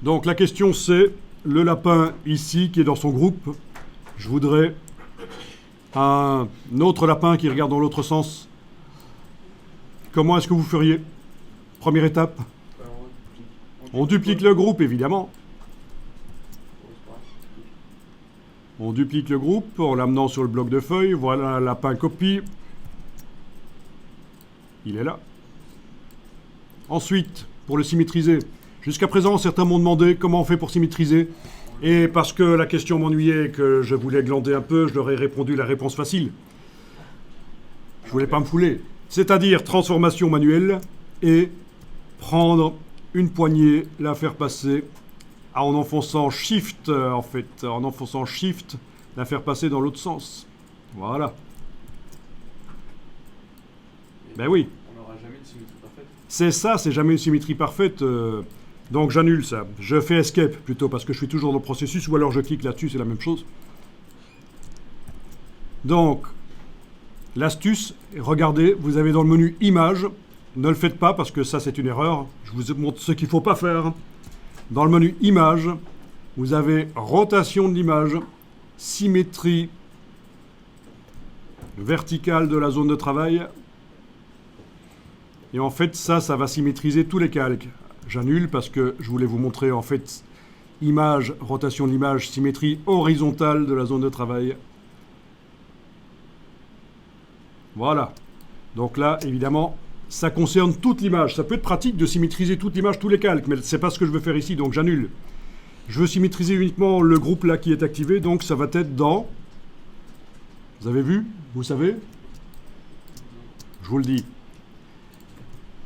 Donc la question c'est, le lapin ici qui est dans son groupe, je voudrais un autre lapin qui regarde dans l'autre sens. Comment est-ce que vous feriez? Première étape, on duplique le groupe évidemment. On duplique le groupe en l'amenant sur le bloc de feuilles. Voilà, lapin copie. Il est là. Ensuite, pour le symétriser, jusqu'à présent, certains m'ont demandé comment on fait pour symétriser. Et parce que la question m'ennuyait et que je voulais glander un peu, je leur ai répondu la réponse facile. Je voulais pas me fouler. C'est-à-dire transformation manuelle et prendre une poignée, la faire passer en enfonçant Shift, en enfonçant Shift, la faire passer dans l'autre sens. Voilà. Ben oui. On n'aura jamais une symétrie parfaite. C'est ça, c'est jamais une symétrie parfaite. Donc j'annule ça. Je fais Escape plutôt parce que je suis toujours dans le processus, ou alors je clique là-dessus, c'est la même chose. Donc, l'astuce, regardez, vous avez dans le menu Images, ne le faites pas parce que ça c'est une erreur. Je vous montre ce qu'il ne faut pas faire. Dans le menu Images, vous avez rotation de l'image, symétrie verticale de la zone de travail. Et en fait, ça va symétriser tous les calques. J'annule parce que je voulais vous montrer en fait image, rotation de l'image, symétrie horizontale de la zone de travail. Voilà. Donc là, évidemment, ça concerne toute l'image. Ça peut être pratique de symétriser toute l'image, tous les calques, mais c'est pas ce que je veux faire ici, donc j'annule. Je veux symétriser uniquement le groupe là qui est activé, donc ça va être dans... Vous avez vu? Vous savez? Je vous le dis.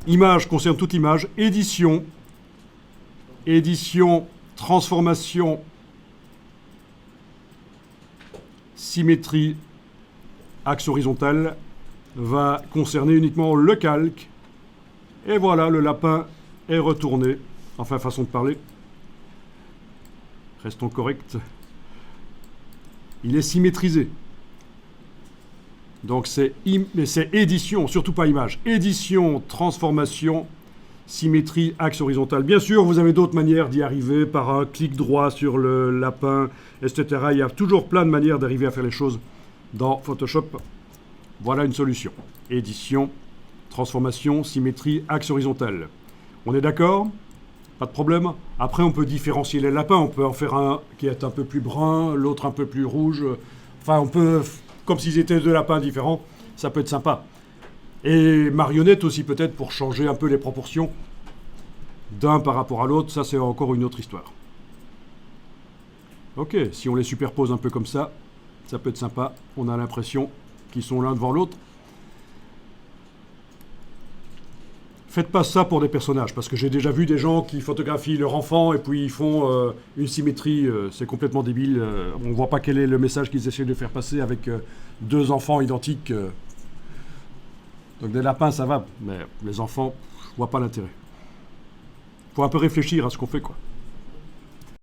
Image concerne toute image. Édition. Édition, transformation, symétrie, axe horizontal va concerner uniquement le calque. Et voilà, le lapin est retourné. Enfin, façon de parler. Restons corrects. Il est symétrisé. Donc c'est édition, surtout pas image. Édition, transformation, symétrie, axe horizontal. Bien sûr, vous avez d'autres manières d'y arriver, par un clic droit sur le lapin, etc. Il y a toujours plein de manières d'arriver à faire les choses dans Photoshop. Voilà une solution. Édition, transformation, symétrie, axe horizontal. On est d'accord? Pas de problème. Après, on peut différencier les lapins. On peut en faire un qui est un peu plus brun, l'autre un peu plus rouge. Enfin, on peut... Comme s'ils étaient deux lapins différents, ça peut être sympa. Et marionnette aussi peut-être pour changer un peu les proportions d'un par rapport à l'autre, ça c'est encore une autre histoire. Ok, si on les superpose un peu comme ça peut être sympa. On a l'impression qu'ils sont l'un devant l'autre. Faites pas ça pour des personnages, parce que j'ai déjà vu des gens qui photographient leur enfant et puis ils font une symétrie, c'est complètement débile. On voit pas quel est le message qu'ils essaient de faire passer avec deux enfants identiques. Donc des lapins, ça va, mais les enfants, je vois pas l'intérêt. Faut un peu réfléchir à ce qu'on fait, quoi.